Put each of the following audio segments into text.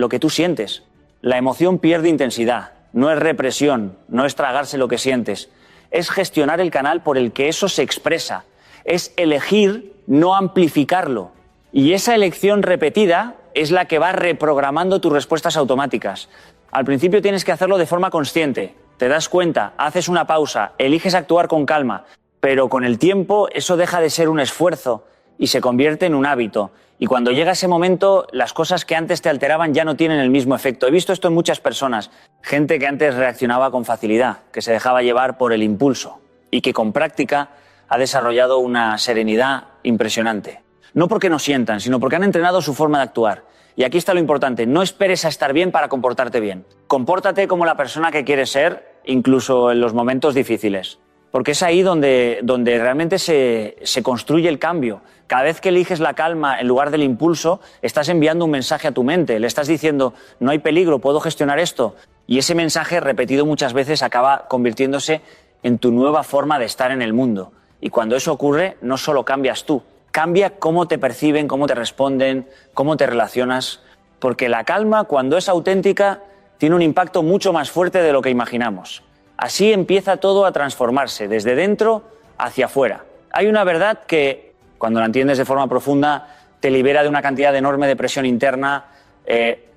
lo que tú sientes. La emoción pierde intensidad, no es represión, no es tragarse lo que sientes. Es gestionar el canal por el que eso se expresa. Es elegir no amplificarlo. Y esa elección repetida es la que va reprogramando tus respuestas automáticas. Al principio tienes que hacerlo de forma consciente. Te das cuenta, haces una pausa, eliges actuar con calma, pero con el tiempo eso deja de ser un esfuerzo y se convierte en un hábito. Y cuando llega ese momento, las cosas que antes te alteraban ya no tienen el mismo efecto. He visto esto en muchas personas. Gente que antes reaccionaba con facilidad, que se dejaba llevar por el impulso y que con práctica ha desarrollado una serenidad impresionante. No porque no sientan, sino porque han entrenado su forma de actuar. Y aquí está lo importante, no esperes a estar bien para comportarte bien. Compórtate como la persona que quieres ser, incluso en los momentos difíciles. Porque es ahí donde realmente se construye el cambio. Cada vez que eliges la calma en lugar del impulso, estás enviando un mensaje a tu mente. Le estás diciendo, no hay peligro, puedo gestionar esto. Y ese mensaje, repetido muchas veces, acaba convirtiéndose en tu nueva forma de estar en el mundo. Y cuando eso ocurre, no solo cambias tú, cambia cómo te perciben, cómo te responden, cómo te relacionas. Porque la calma, cuando es auténtica, tiene un impacto mucho más fuerte de lo que imaginamos. Así empieza todo a transformarse, desde dentro hacia afuera. Hay una verdad que, cuando la entiendes de forma profunda, te libera de una cantidad enorme de presión interna.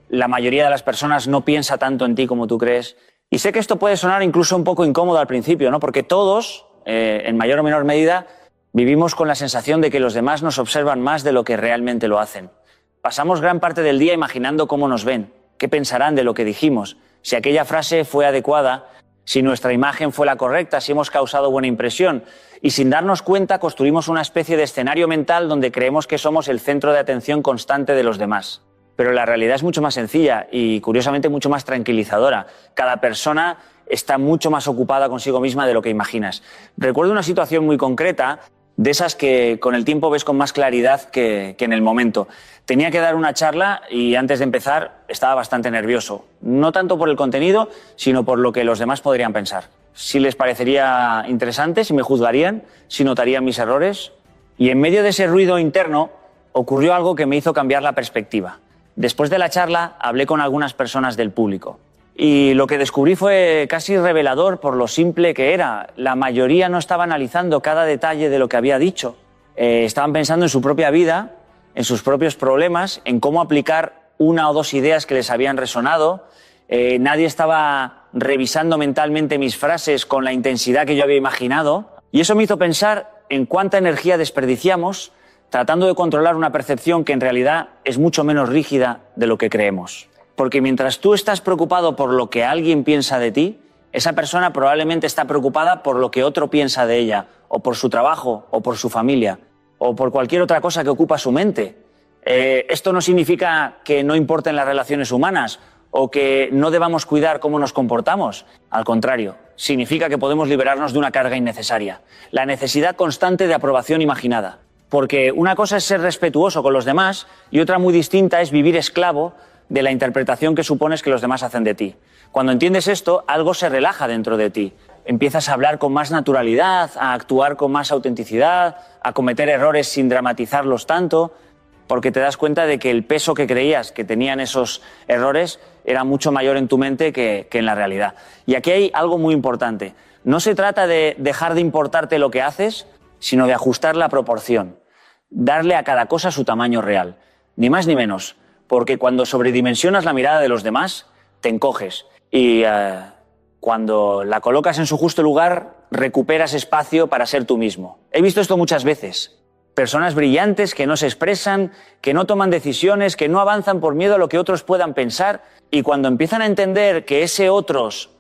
La mayoría de las personas no piensa tanto en ti como tú crees. Y sé que esto puede sonar incluso un poco incómodo al principio, ¿no? Porque todos, en mayor o menor medida, vivimos con la sensación de que los demás nos observan más de lo que realmente lo hacen. Pasamos gran parte del día imaginando cómo nos ven, qué pensarán de lo que dijimos, si aquella frase fue adecuada, si nuestra imagen fue la correcta, si hemos causado buena impresión. Y sin darnos cuenta construimos una especie de escenario mental donde creemos que somos el centro de atención constante de los demás. Pero la realidad es mucho más sencilla y, curiosamente, mucho más tranquilizadora. Cada persona está mucho más ocupada consigo misma de lo que imaginas. Recuerdo una situación muy concreta, de esas que con el tiempo ves con más claridad que en el momento. Tenía que dar una charla y antes de empezar estaba bastante nervioso. No tanto por el contenido, sino por lo que los demás podrían pensar. Si les parecería interesante, si me juzgarían, si notarían mis errores. Y en medio de ese ruido interno ocurrió algo que me hizo cambiar la perspectiva. Después de la charla hablé con algunas personas del público. Y lo que descubrí fue casi revelador por lo simple que era. La mayoría no estaba analizando cada detalle de lo que había dicho. Estaban pensando en su propia vida, en sus propios problemas, en cómo aplicar una o dos ideas que les habían resonado. Nadie estaba revisando mentalmente mis frases con la intensidad que yo había imaginado. Y eso me hizo pensar en cuánta energía desperdiciamos tratando de controlar una percepción que en realidad es mucho menos rígida de lo que creemos. Porque mientras tú estás preocupado por lo que alguien piensa de ti, esa persona probablemente está preocupada por lo que otro piensa de ella, o por su trabajo, o por su familia, o por cualquier otra cosa que ocupa su mente. Esto no significa que no importen las relaciones humanas, o que no debamos cuidar cómo nos comportamos. Al contrario, significa que podemos liberarnos de una carga innecesaria. La necesidad constante de aprobación imaginada. Porque una cosa es ser respetuoso con los demás, y otra muy distinta es vivir esclavo de la interpretación que supones que los demás hacen de ti. Cuando entiendes esto, algo se relaja dentro de ti. Empiezas a hablar con más naturalidad, a actuar con más autenticidad, a cometer errores sin dramatizarlos tanto, porque te das cuenta de que el peso que creías que tenían esos errores era mucho mayor en tu mente que en la realidad. Y aquí hay algo muy importante. No se trata de dejar de importarte lo que haces, sino de ajustar la proporción. Darle a cada cosa su tamaño real. Ni más ni menos. Porque cuando sobredimensionas la mirada de los demás, te encoges. Y cuando la colocas en su justo lugar, recuperas espacio para ser tú mismo. He visto esto muchas veces. Personas brillantes que no se expresan, que no toman decisiones, que no avanzan por miedo a lo que otros puedan pensar. Y cuando empiezan a entender que ese otros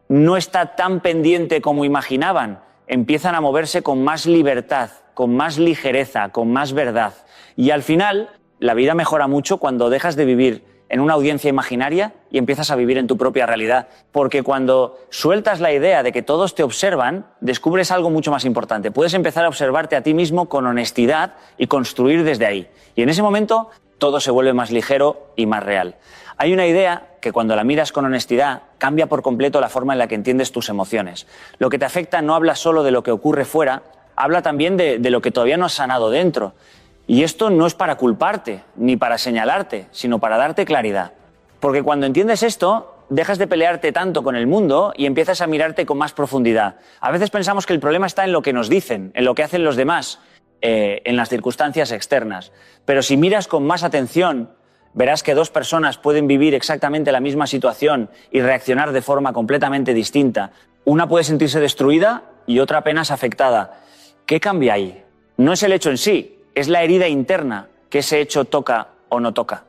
no está tan pendiente como imaginaban, empiezan a moverse con más libertad, con más ligereza, con más verdad. Y al final, la vida mejora mucho cuando dejas de vivir en una audiencia imaginaria y empiezas a vivir en tu propia realidad. Porque cuando sueltas la idea de que todos te observan, descubres algo mucho más importante. Puedes empezar a observarte a ti mismo con honestidad y construir desde ahí. Y en ese momento, todo se vuelve más ligero y más real. Hay una idea que cuando la miras con honestidad cambia por completo la forma en la que entiendes tus emociones. Lo que te afecta no habla solo de lo que ocurre fuera, habla también de lo que todavía no has sanado dentro. Y esto no es para culparte, ni para señalarte, sino para darte claridad. Porque cuando entiendes esto, dejas de pelearte tanto con el mundo y empiezas a mirarte con más profundidad. A veces pensamos que el problema está en lo que nos dicen, en lo que hacen los demás, en las circunstancias externas. Pero si miras con más atención, verás que dos personas pueden vivir exactamente la misma situación y reaccionar de forma completamente distinta. Una puede sentirse destruida y otra apenas afectada. ¿Qué cambia ahí? No es el hecho en sí, es la herida interna que ese hecho toca o no toca.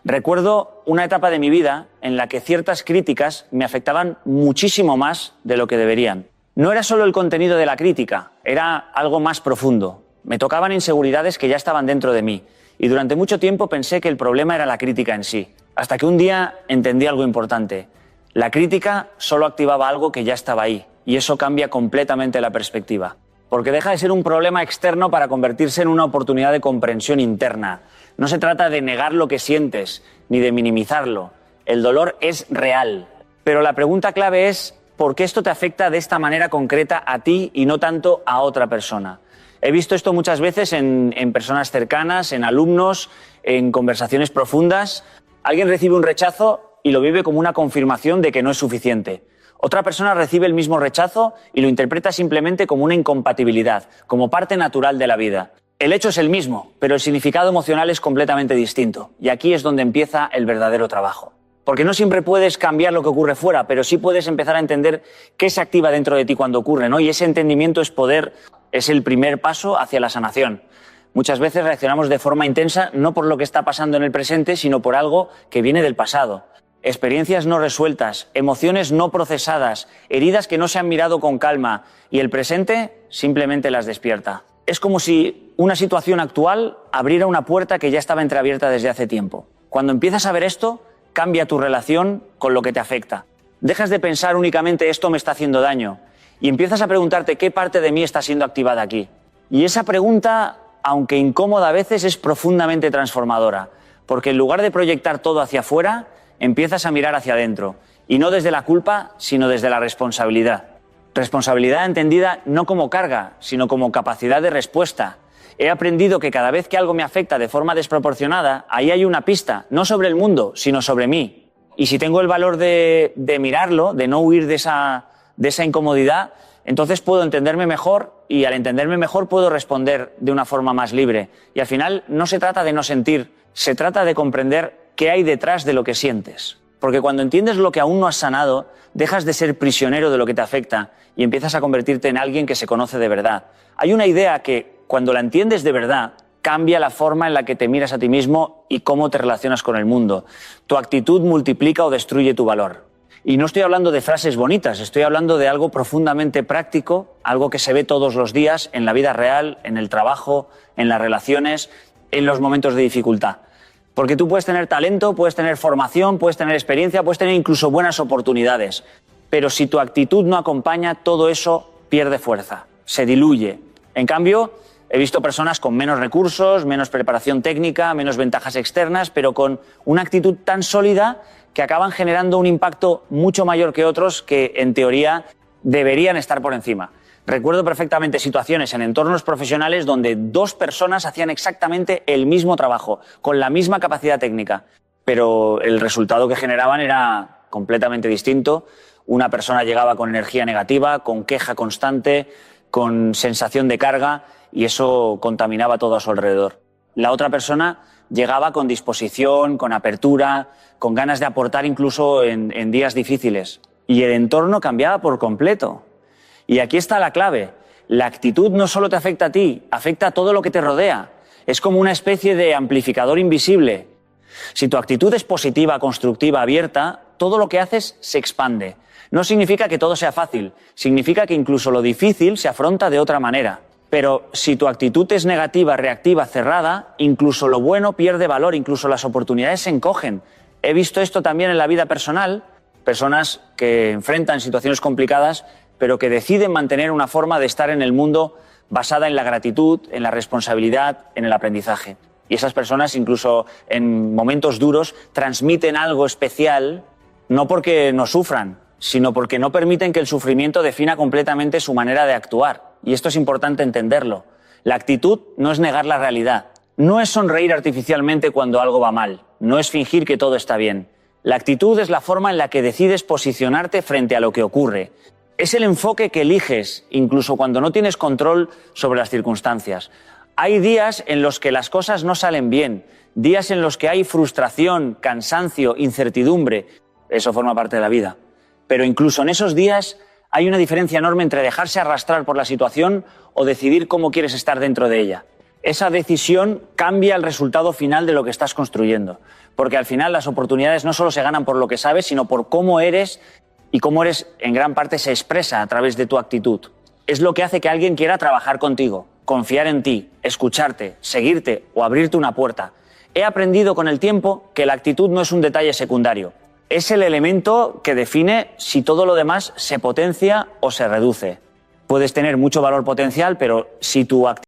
Recuerdo una etapa de mi vida en la que ciertas críticas me afectaban muchísimo más de lo que deberían. No era solo el contenido de la crítica, era algo más profundo. Me tocaban inseguridades que ya estaban dentro de mí y durante mucho tiempo pensé que el problema era la crítica en sí. Hasta que un día entendí algo importante. La crítica solo activaba algo que ya estaba ahí y eso cambia completamente la perspectiva. Porque deja de ser un problema externo para convertirse en una oportunidad de comprensión interna. No se trata de negar lo que sientes, ni de minimizarlo. El dolor es real. Pero la pregunta clave es, ¿por qué esto te afecta de esta manera concreta a ti y no tanto a otra persona? He visto esto muchas veces en personas cercanas, en alumnos, en conversaciones profundas. Alguien recibe un rechazo y lo vive como una confirmación de que no es suficiente. Otra persona recibe el mismo rechazo y lo interpreta simplemente como una incompatibilidad, como parte natural de la vida. El hecho es el mismo, pero el significado emocional es completamente distinto. Y aquí es donde empieza el verdadero trabajo. Porque no siempre puedes cambiar lo que ocurre fuera, pero sí puedes empezar a entender qué se activa dentro de ti cuando ocurre, ¿no? Y ese entendimiento es poder, es el primer paso hacia la sanación. Muchas veces reaccionamos de forma intensa no por lo que está pasando en el presente, sino por algo que viene del pasado. Experiencias no resueltas, emociones no procesadas, heridas que no se han mirado con calma y el presente simplemente las despierta. Es como si una situación actual abriera una puerta que ya estaba entreabierta desde hace tiempo. Cuando empiezas a ver esto, cambia tu relación con lo que te afecta. Dejas de pensar únicamente esto me está haciendo daño y empiezas a preguntarte qué parte de mí está siendo activada aquí. Y esa pregunta, aunque incómoda a veces, es profundamente transformadora, porque en lugar de proyectar todo hacia afuera, empiezas a mirar hacia adentro, y no desde la culpa, sino desde la responsabilidad. Responsabilidad entendida no como carga, sino como capacidad de respuesta. He aprendido que cada vez que algo me afecta de forma desproporcionada, ahí hay una pista, no sobre el mundo, sino sobre mí. Y si tengo el valor de mirarlo, de no huir de esa incomodidad, entonces puedo entenderme mejor y al entenderme mejor puedo responder de una forma más libre. Y al final no se trata de no sentir, se trata de comprender qué hay detrás de lo que sientes. Porque cuando entiendes lo que aún no has sanado, dejas de ser prisionero de lo que te afecta y empiezas a convertirte en alguien que se conoce de verdad. Hay una idea que, cuando la entiendes de verdad, cambia la forma en la que te miras a ti mismo y cómo te relacionas con el mundo. Tu actitud multiplica o destruye tu valor. Y no estoy hablando de frases bonitas, estoy hablando de algo profundamente práctico, algo que se ve todos los días en la vida real, en el trabajo, en las relaciones, en los momentos de dificultad. Porque tú puedes tener talento, puedes tener formación, puedes tener experiencia, puedes tener incluso buenas oportunidades. Pero si tu actitud no acompaña, todo eso pierde fuerza, se diluye. En cambio, he visto personas con menos recursos, menos preparación técnica, menos ventajas externas, pero con una actitud tan sólida que acaban generando un impacto mucho mayor que otros que, en teoría, deberían estar por encima. Recuerdo perfectamente situaciones en entornos profesionales donde dos personas hacían exactamente el mismo trabajo, con la misma capacidad técnica, pero el resultado que generaban era completamente distinto. Una persona llegaba con energía negativa, con queja constante, con sensación de carga, y eso contaminaba todo a su alrededor. La otra persona llegaba con disposición, con apertura, con ganas de aportar incluso en días difíciles, y el entorno cambiaba por completo. Y aquí está la clave. La actitud no solo te afecta a ti, afecta a todo lo que te rodea. Es como una especie de amplificador invisible. Si tu actitud es positiva, constructiva, abierta, todo lo que haces se expande. No significa que todo sea fácil, significa que incluso lo difícil se afronta de otra manera. Pero si tu actitud es negativa, reactiva, cerrada, incluso lo bueno pierde valor, incluso las oportunidades se encogen. He visto esto también en la vida personal, personas que enfrentan situaciones complicadas, pero que deciden mantener una forma de estar en el mundo basada en la gratitud, en la responsabilidad, en el aprendizaje. Y esas personas, incluso en momentos duros, transmiten algo especial, no porque no sufran, sino porque no permiten que el sufrimiento defina completamente su manera de actuar. Y esto es importante entenderlo. La actitud no es negar la realidad, no es sonreír artificialmente cuando algo va mal, no es fingir que todo está bien. La actitud es la forma en la que decides posicionarte frente a lo que ocurre. Es el enfoque que eliges, incluso cuando no tienes control sobre las circunstancias. Hay días en los que las cosas no salen bien, días en los que hay frustración, cansancio, incertidumbre. Eso forma parte de la vida. Pero incluso en esos días hay una diferencia enorme entre dejarse arrastrar por la situación o decidir cómo quieres estar dentro de ella. Esa decisión cambia el resultado final de lo que estás construyendo. Porque al final las oportunidades no solo se ganan por lo que sabes, sino por cómo eres, y cómo eres en gran parte se expresa a través de tu actitud. Es lo que hace que alguien quiera trabajar contigo, confiar en ti, escucharte, seguirte o abrirte una puerta. He aprendido con el tiempo que la actitud no es un detalle secundario. Es el elemento que define si todo lo demás se potencia o se reduce. Puedes tener mucho valor potencial, pero si tu actitud